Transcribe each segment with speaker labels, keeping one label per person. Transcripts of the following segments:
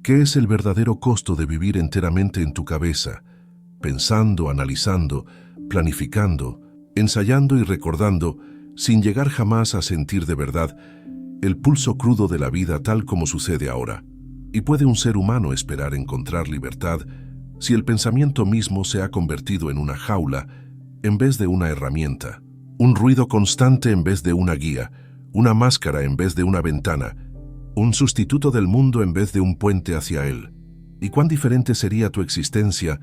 Speaker 1: ¿Qué es el verdadero costo de vivir enteramente en tu cabeza, pensando, analizando, planificando, ensayando y recordando, sin llegar jamás a sentir de verdad el pulso crudo de la vida tal como sucede ahora? ¿Y puede un ser humano esperar encontrar libertad si el pensamiento mismo se ha convertido en una jaula en vez de una herramienta, un ruido constante en vez de una guía, una máscara en vez de una ventana, un sustituto del mundo en vez de un puente hacia él? ¿Y cuán diferente sería tu existencia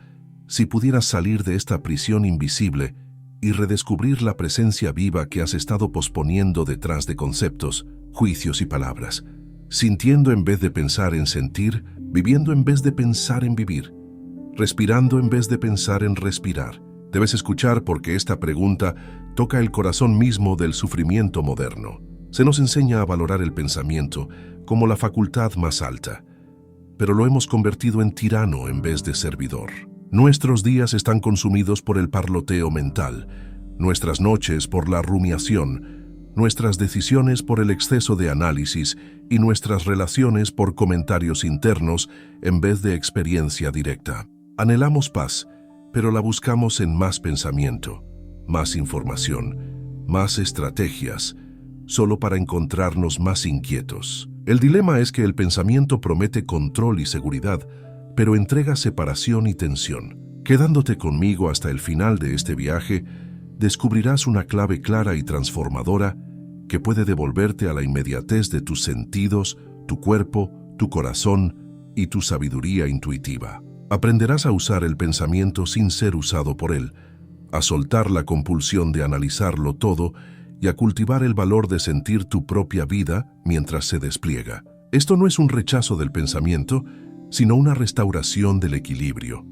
Speaker 1: si pudieras salir de esta prisión invisible y redescubrir la presencia viva que has estado posponiendo detrás de conceptos, juicios y palabras? Sintiendo en vez de pensar en sentir, viviendo en vez de pensar en vivir, respirando en vez de pensar en respirar. Debes escuchar porque esta pregunta toca el corazón mismo del sufrimiento moderno. Se nos enseña a valorar el pensamiento como la facultad más alta, pero lo hemos convertido en tirano en vez de servidor. Nuestros días están consumidos por el parloteo mental, nuestras noches por la rumiación, nuestras decisiones por el exceso de análisis y nuestras relaciones por comentarios internos en vez de experiencia directa. Anhelamos paz, pero la buscamos en más pensamiento, más información, más estrategias, solo para encontrarnos más inquietos. El dilema es que el pensamiento promete control y seguridad, pero entrega separación y tensión. Quedándote conmigo hasta el final de este viaje, descubrirás una clave clara y transformadora que puede devolverte a la inmediatez de tus sentidos, tu cuerpo, tu corazón y tu sabiduría intuitiva. Aprenderás a usar el pensamiento sin ser usado por él, a soltar la compulsión de analizarlo todo y a cultivar el valor de sentir tu propia vida mientras se despliega. Esto no es un rechazo del pensamiento, sino una restauración del equilibrio,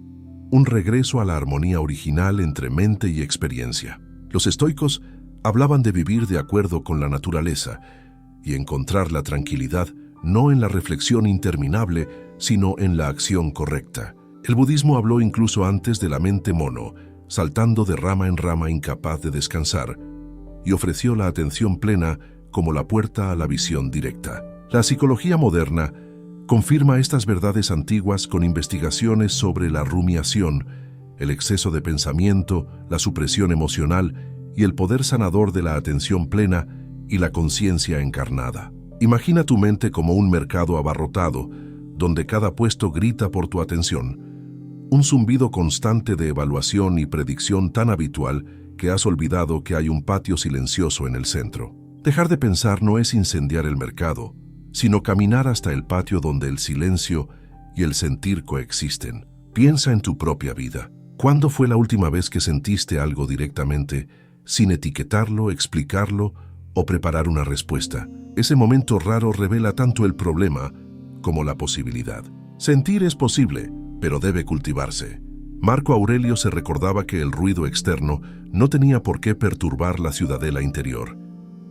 Speaker 1: un regreso a la armonía original entre mente y experiencia. Los estoicos hablaban de vivir de acuerdo con la naturaleza y encontrar la tranquilidad no en la reflexión interminable, sino en la acción correcta. El budismo habló incluso antes de la mente mono, saltando de rama en rama incapaz de descansar, y ofreció la atención plena como la puerta a la visión directa. La psicología moderna confirma estas verdades antiguas con investigaciones sobre la rumiación, el exceso de pensamiento, la supresión emocional y el poder sanador de la atención plena y la conciencia encarnada. Imagina tu mente como un mercado abarrotado, donde cada puesto grita por tu atención, un zumbido constante de evaluación y predicción tan habitual que has olvidado que hay un patio silencioso en el centro. Dejar de pensar no es incendiar el mercado, sino caminar hasta el patio donde el silencio y el sentir coexisten. Piensa en tu propia vida. ¿Cuándo fue la última vez que sentiste algo directamente, sin etiquetarlo, explicarlo o preparar una respuesta? Ese momento raro revela tanto el problema como la posibilidad. Sentir es posible, pero debe cultivarse. Marco Aurelio se recordaba que el ruido externo no tenía por qué perturbar la ciudadela interior.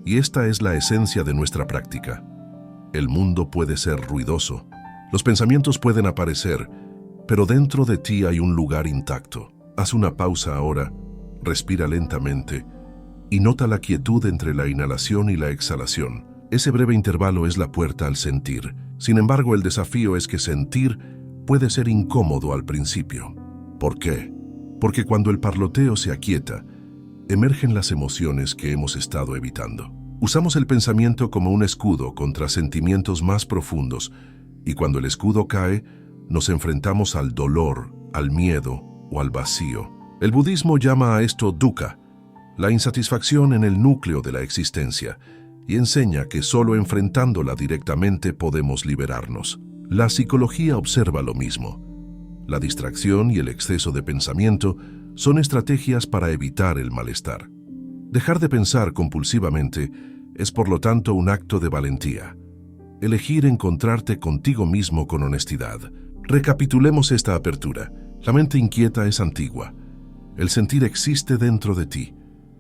Speaker 1: Y esta es la esencia de nuestra práctica. El mundo puede ser ruidoso. Los pensamientos pueden aparecer, pero dentro de ti hay un lugar intacto. Haz una pausa ahora, respira lentamente y nota la quietud entre la inhalación y la exhalación. Ese breve intervalo es la puerta al sentir. Sin embargo, el desafío es que sentir puede ser incómodo al principio. ¿Por qué? Porque cuando el parloteo se aquieta, emergen las emociones que hemos estado evitando. Usamos el pensamiento como un escudo contra sentimientos más profundos, y cuando el escudo cae, nos enfrentamos al dolor, al miedo o al vacío. El budismo llama a esto dukkha, la insatisfacción en el núcleo de la existencia, y enseña que solo enfrentándola directamente podemos liberarnos. La psicología observa lo mismo. La distracción y el exceso de pensamiento son estrategias para evitar el malestar. Dejar de pensar compulsivamente es por lo tanto un acto de valentía. Elegir encontrarte contigo mismo con honestidad. Recapitulemos esta apertura. La mente inquieta es antigua. El sentir existe dentro de ti.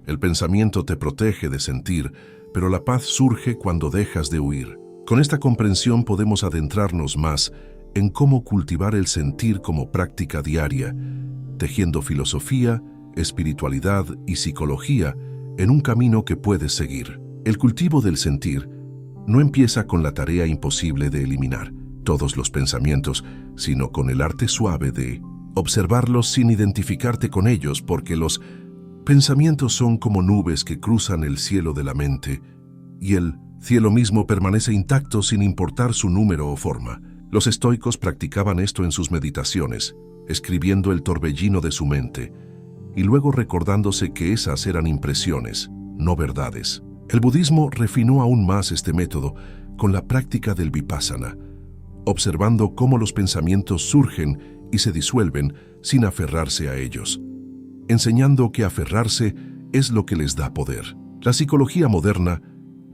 Speaker 1: El pensamiento te protege de sentir, pero la paz surge cuando dejas de huir. Con esta comprensión podemos adentrarnos más en cómo cultivar el sentir como práctica diaria, tejiendo filosofía, espiritualidad y psicología en un camino que puedes seguir. El cultivo del sentir no empieza con la tarea imposible de eliminar, todos los pensamientos, sino con el arte suave de observarlos sin identificarte con ellos, porque los pensamientos son como nubes que cruzan el cielo de la mente, y el cielo mismo permanece intacto sin importar su número o forma. Los estoicos practicaban esto en sus meditaciones, escribiendo el torbellino de su mente, y luego recordándose que esas eran impresiones, no verdades. El budismo refinó aún más este método con la práctica del vipassana, observando cómo los pensamientos surgen y se disuelven sin aferrarse a ellos, enseñando que aferrarse es lo que les da poder. La psicología moderna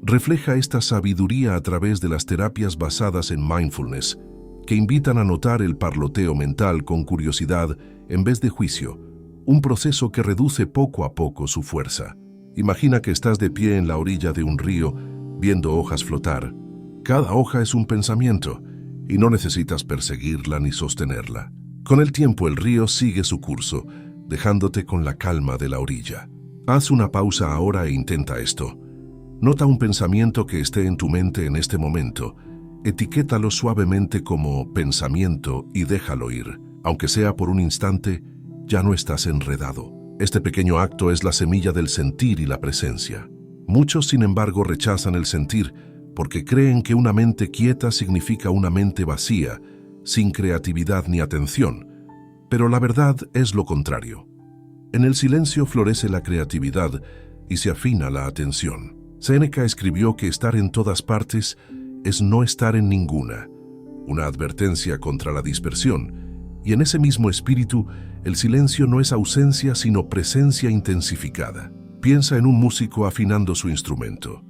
Speaker 1: refleja esta sabiduría a través de las terapias basadas en mindfulness, que invitan a notar el parloteo mental con curiosidad en vez de juicio, un proceso que reduce poco a poco su fuerza. Imagina que estás de pie en la orilla de un río, viendo hojas flotar. Cada hoja es un pensamiento, y no necesitas perseguirla ni sostenerla. Con el tiempo el río sigue su curso, dejándote con la calma de la orilla. Haz una pausa ahora e intenta esto. Nota un pensamiento que esté en tu mente en este momento. Etiquétalo suavemente como pensamiento y déjalo ir. Aunque sea por un instante, ya no estás enredado. Este pequeño acto es la semilla del sentir y la presencia. Muchos, sin embargo, rechazan el sentir porque creen que una mente quieta significa una mente vacía, sin creatividad ni atención. Pero la verdad es lo contrario. En el silencio florece la creatividad y se afina la atención. Séneca escribió que estar en todas partes es no estar en ninguna, una advertencia contra la dispersión, y en ese mismo espíritu, el silencio no es ausencia sino presencia intensificada. Piensa en un músico afinando su instrumento.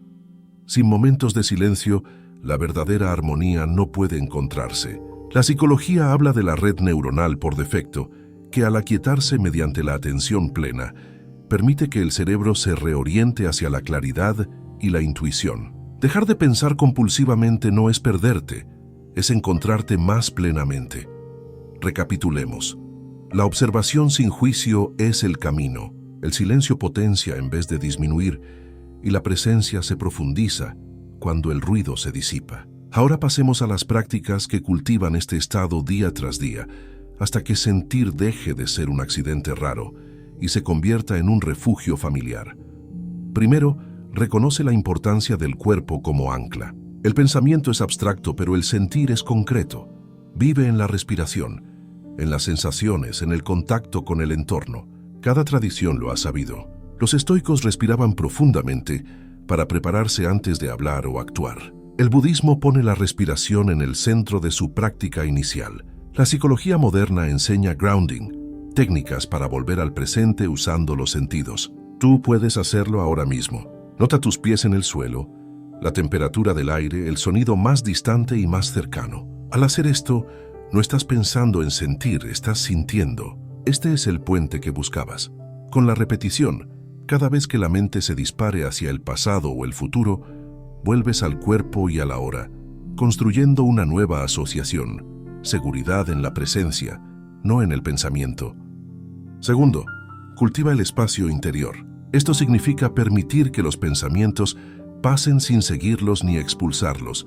Speaker 1: Sin momentos de silencio, la verdadera armonía no puede encontrarse. La psicología habla de la red neuronal por defecto, que al aquietarse mediante la atención plena, permite que el cerebro se reoriente hacia la claridad y la intuición. Dejar de pensar compulsivamente no es perderte, es encontrarte más plenamente. Recapitulemos. La observación sin juicio es el camino. El silencio potencia en vez de disminuir, y la presencia se profundiza cuando el ruido se disipa. Ahora pasemos a las prácticas que cultivan este estado día tras día, hasta que sentir deje de ser un accidente raro y se convierta en un refugio familiar. Primero, reconoce la importancia del cuerpo como ancla. El pensamiento es abstracto, pero el sentir es concreto. Vive en la respiración, en las sensaciones, en el contacto con el entorno. Cada tradición lo ha sabido. Los estoicos respiraban profundamente para prepararse antes de hablar o actuar. El budismo pone la respiración en el centro de su práctica inicial. La psicología moderna enseña grounding, técnicas para volver al presente usando los sentidos. Tú puedes hacerlo ahora mismo. Nota tus pies en el suelo, la temperatura del aire, el sonido más distante y más cercano. Al hacer esto, no estás pensando en sentir, estás sintiendo. Este es el puente que buscabas. Con la repetición, cada vez que la mente se dispare hacia el pasado o el futuro, vuelves al cuerpo y a la hora, construyendo una nueva asociación, seguridad en la presencia, no en el pensamiento. Segundo, cultiva el espacio interior. Esto significa permitir que los pensamientos pasen sin seguirlos ni expulsarlos,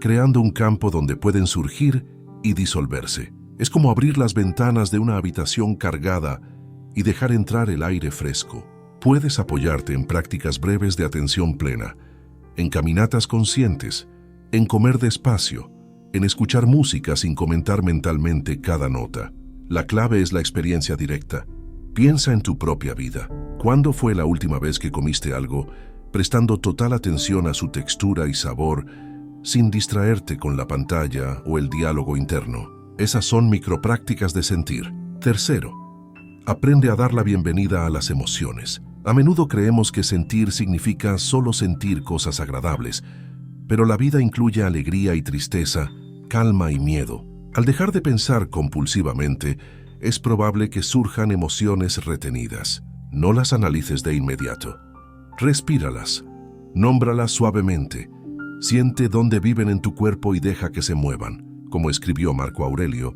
Speaker 1: creando un campo donde pueden surgir y disolverse. Es como abrir las ventanas de una habitación cargada y dejar entrar el aire fresco. Puedes apoyarte en prácticas breves de atención plena, en caminatas conscientes, en comer despacio, en escuchar música sin comentar mentalmente cada nota. La clave es la experiencia directa. Piensa en tu propia vida. ¿Cuándo fue la última vez que comiste algo, prestando total atención a su textura y sabor, sin distraerte con la pantalla o el diálogo interno? Esas son microprácticas de sentir. Tercero, aprende a dar la bienvenida a las emociones. A menudo creemos que sentir significa solo sentir cosas agradables, pero la vida incluye alegría y tristeza, calma y miedo. Al dejar de pensar compulsivamente, es probable que surjan emociones retenidas. No las analices de inmediato. Respíralas. Nómbralas suavemente. Siente dónde viven en tu cuerpo y deja que se muevan. Como escribió Marco Aurelio,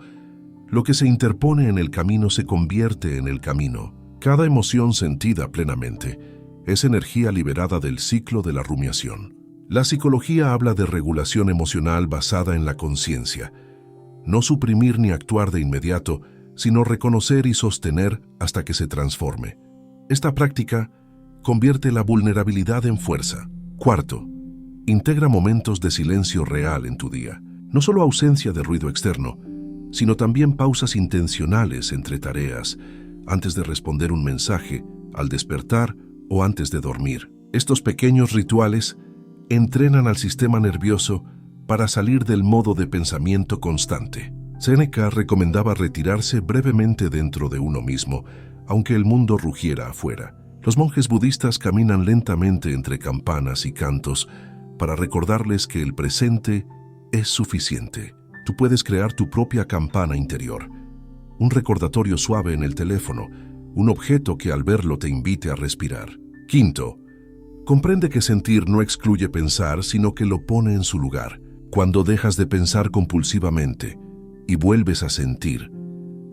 Speaker 1: lo que se interpone en el camino se convierte en el camino. Cada emoción sentida plenamente es energía liberada del ciclo de la rumiación. La psicología habla de regulación emocional basada en la conciencia. No suprimir ni actuar de inmediato, sino reconocer y sostener hasta que se transforme. Esta práctica convierte la vulnerabilidad en fuerza. Cuarto, integra momentos de silencio real en tu día. No solo ausencia de ruido externo, sino también pausas intencionales entre tareas, antes de responder un mensaje, al despertar o antes de dormir. Estos pequeños rituales entrenan al sistema nervioso para salir del modo de pensamiento constante. Séneca recomendaba retirarse brevemente dentro de uno mismo, aunque el mundo rugiera afuera. Los monjes budistas caminan lentamente entre campanas y cantos para recordarles que el presente es suficiente. Tú puedes crear tu propia campana interior, un recordatorio suave en el teléfono, un objeto que al verlo te invite a respirar. Quinto, comprende que sentir no excluye pensar, sino que lo pone en su lugar. Cuando dejas de pensar compulsivamente y vuelves a sentir,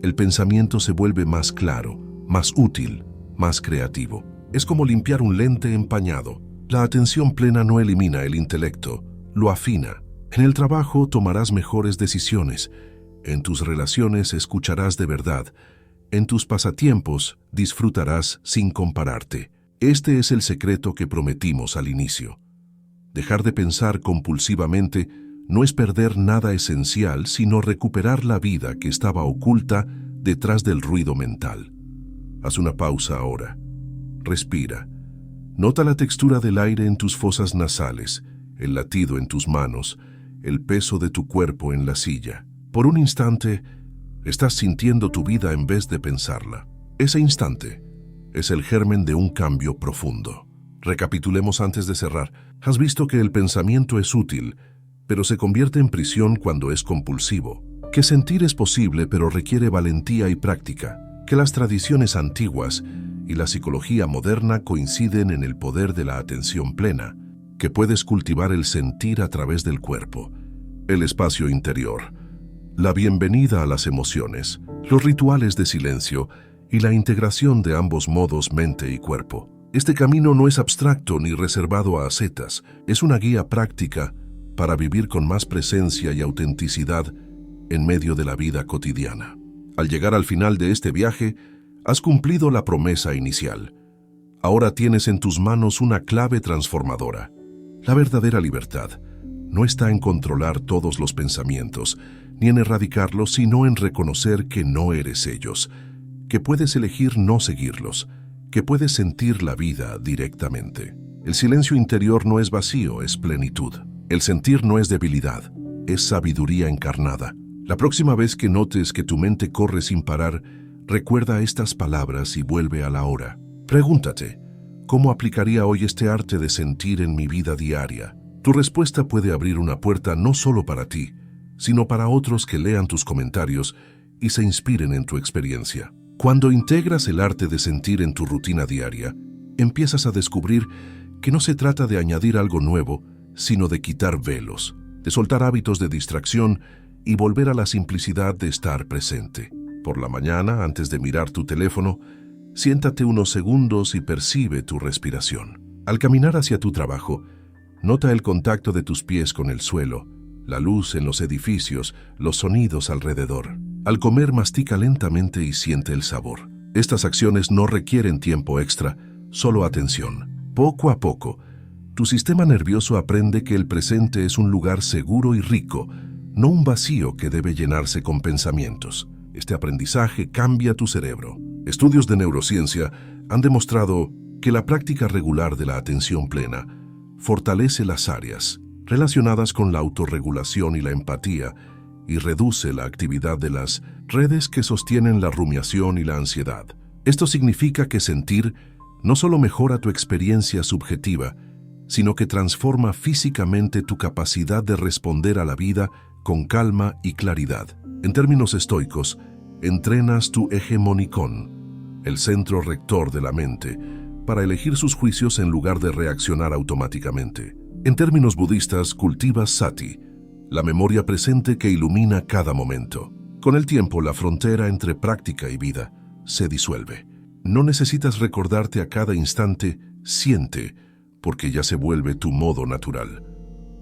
Speaker 1: el pensamiento se vuelve más claro, más útil, más creativo. Es como limpiar un lente empañado. La atención plena no elimina el intelecto, lo afina. En el trabajo tomarás mejores decisiones. En tus relaciones escucharás de verdad. En tus pasatiempos disfrutarás sin compararte. Este es el secreto que prometimos al inicio. Dejar de pensar compulsivamente no es perder nada esencial, sino recuperar la vida que estaba oculta detrás del ruido mental. Haz una pausa ahora. Respira. Nota la textura del aire en tus fosas nasales, el latido en tus manos, el peso de tu cuerpo en la silla. Por un instante, estás sintiendo tu vida en vez de pensarla. Ese instante es el germen de un cambio profundo. Recapitulemos antes de cerrar. Has visto que el pensamiento es útil, pero se convierte en prisión cuando es compulsivo. Que sentir es posible, pero requiere valentía y práctica. Que las tradiciones antiguas y la psicología moderna coinciden en el poder de la atención plena, que puedes cultivar el sentir a través del cuerpo, el espacio interior, la bienvenida a las emociones, los rituales de silencio y la integración de ambos modos mente y cuerpo. Este camino no es abstracto ni reservado a ascetas, es una guía práctica para vivir con más presencia y autenticidad en medio de la vida cotidiana. Al llegar al final de este viaje, has cumplido la promesa inicial. Ahora tienes en tus manos una clave transformadora. La verdadera libertad no está en controlar todos los pensamientos, ni en erradicarlos, sino en reconocer que no eres ellos, que puedes elegir no seguirlos, que puedes sentir la vida directamente. El silencio interior no es vacío, es plenitud. El sentir no es debilidad, es sabiduría encarnada. La próxima vez que notes que tu mente corre sin parar, recuerda estas palabras y vuelve a la hora. Pregúntate, ¿cómo aplicaría hoy este arte de sentir en mi vida diaria? Tu respuesta puede abrir una puerta no solo para ti, sino para otros que lean tus comentarios y se inspiren en tu experiencia. Cuando integras el arte de sentir en tu rutina diaria, empiezas a descubrir que no se trata de añadir algo nuevo, sino de quitar velos, de soltar hábitos de distracción y volver a la simplicidad de estar presente. Por la mañana, antes de mirar tu teléfono, siéntate unos segundos y percibe tu respiración. Al caminar hacia tu trabajo, nota el contacto de tus pies con el suelo, la luz en los edificios, los sonidos alrededor. Al comer, mastica lentamente y siente el sabor. Estas acciones no requieren tiempo extra, solo atención. Poco a poco, tu sistema nervioso aprende que el presente es un lugar seguro y rico, no un vacío que debe llenarse con pensamientos. Este aprendizaje cambia tu cerebro. Estudios de neurociencia han demostrado que la práctica regular de la atención plena fortalece las áreas relacionadas con la autorregulación y la empatía y reduce la actividad de las redes que sostienen la rumiación y la ansiedad. Esto significa que sentir no solo mejora tu experiencia subjetiva, sino que transforma físicamente tu capacidad de responder a la vida con calma y claridad. En términos estoicos, entrenas tu hegemonicón, el centro rector de la mente, para elegir sus juicios en lugar de reaccionar automáticamente. En términos budistas, cultivas sati, la memoria presente que ilumina cada momento. Con el tiempo, la frontera entre práctica y vida se disuelve. No necesitas recordarte a cada instante, siente, porque ya se vuelve tu modo natural.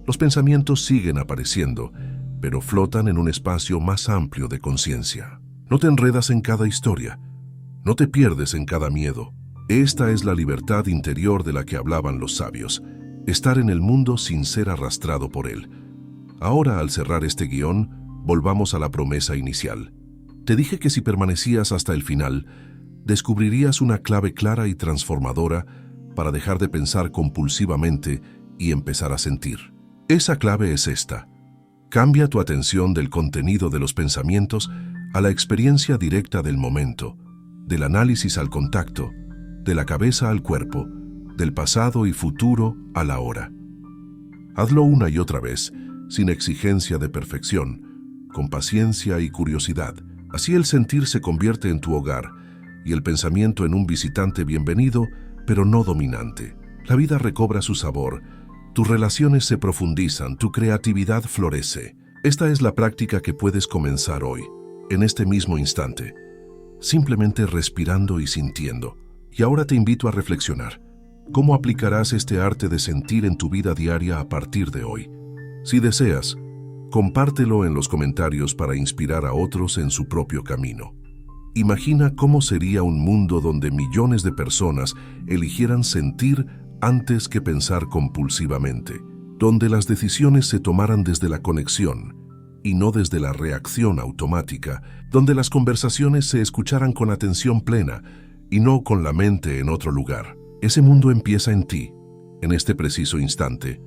Speaker 1: Los pensamientos siguen apareciendo, pero flotan en un espacio más amplio de conciencia. No te enredas en cada historia, no te pierdes en cada miedo. Esta es la libertad interior de la que hablaban los sabios, estar en el mundo sin ser arrastrado por él. Ahora, al cerrar este guión, volvamos a la promesa inicial. Te dije que si permanecías hasta el final, descubrirías una clave clara y transformadora para dejar de pensar compulsivamente y empezar a sentir. Esa clave es esta. Cambia tu atención del contenido de los pensamientos a la experiencia directa del momento, del análisis al contacto, de la cabeza al cuerpo, del pasado y futuro a la hora. Hazlo una y otra vez, sin exigencia de perfección, con paciencia y curiosidad. Así el sentir se convierte en tu hogar y el pensamiento en un visitante bienvenido, pero no dominante. La vida recobra su sabor, tus relaciones se profundizan, tu creatividad florece. Esta es la práctica que puedes comenzar hoy, en este mismo instante, simplemente respirando y sintiendo. Y ahora te invito a reflexionar. ¿Cómo aplicarás este arte de sentir en tu vida diaria a partir de hoy? Si deseas, compártelo en los comentarios para inspirar a otros en su propio camino. Imagina cómo sería un mundo donde millones de personas eligieran sentir antes que pensar compulsivamente, donde las decisiones se tomaran desde la conexión y no desde la reacción automática, donde las conversaciones se escucharan con atención plena y no con la mente en otro lugar. Ese mundo empieza en ti, en este preciso instante,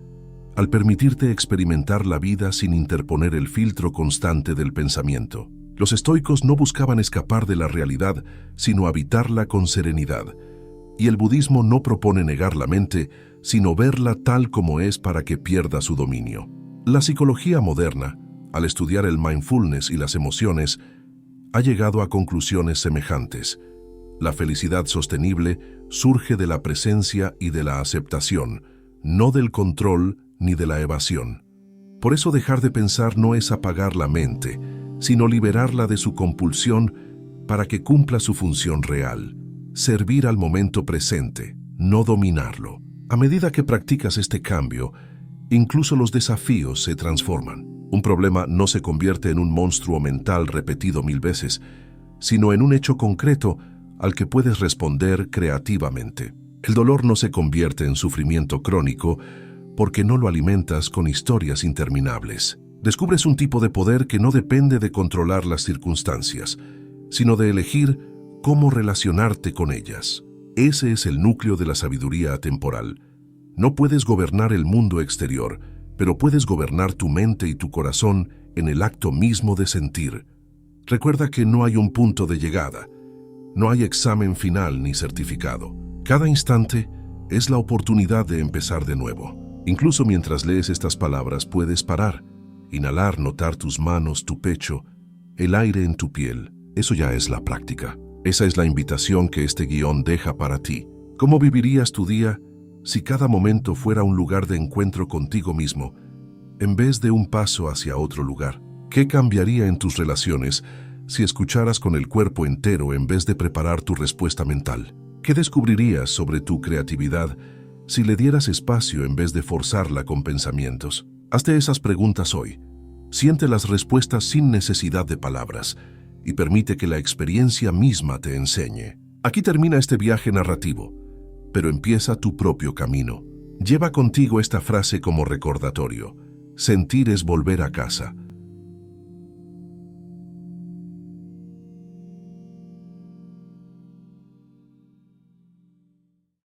Speaker 1: al permitirte experimentar la vida sin interponer el filtro constante del pensamiento. Los estoicos no buscaban escapar de la realidad, sino habitarla con serenidad. Y el budismo no propone negar la mente, sino verla tal como es para que pierda su dominio. La psicología moderna, al estudiar el mindfulness y las emociones, ha llegado a conclusiones semejantes. La felicidad sostenible surge de la presencia y de la aceptación, no del control ni de la evasión. Por eso dejar de pensar no es apagar la mente, sino liberarla de su compulsión para que cumpla su función real, servir al momento presente, no dominarlo. A medida que practicas este cambio, incluso los desafíos se transforman. Un problema no se convierte en un monstruo mental repetido 1000 veces, sino en un hecho concreto al que puedes responder creativamente. El dolor no se convierte en sufrimiento crónico porque no lo alimentas con historias interminables. Descubres un tipo de poder que no depende de controlar las circunstancias, sino de elegir cómo relacionarte con ellas. Ese es el núcleo de la sabiduría atemporal. No puedes gobernar el mundo exterior, pero puedes gobernar tu mente y tu corazón en el acto mismo de sentir. Recuerda que no hay un punto de llegada. No hay examen final ni certificado. Cada instante es la oportunidad de empezar de nuevo. Incluso mientras lees estas palabras puedes parar, inhalar, notar tus manos, tu pecho, el aire en tu piel. Eso ya es la práctica. Esa es la invitación que este guión deja para ti. ¿Cómo vivirías tu día si cada momento fuera un lugar de encuentro contigo mismo, en vez de un paso hacia otro lugar? ¿Qué cambiaría en tus relaciones si escucharas con el cuerpo entero en vez de preparar tu respuesta mental? ¿Qué descubrirías sobre tu creatividad si le dieras espacio en vez de forzarla con pensamientos? Hazte esas preguntas hoy. Siente las respuestas sin necesidad de palabras y permite que la experiencia misma te enseñe. Aquí termina este viaje narrativo, pero empieza tu propio camino. Lleva contigo esta frase como recordatorio. Sentir es volver a casa.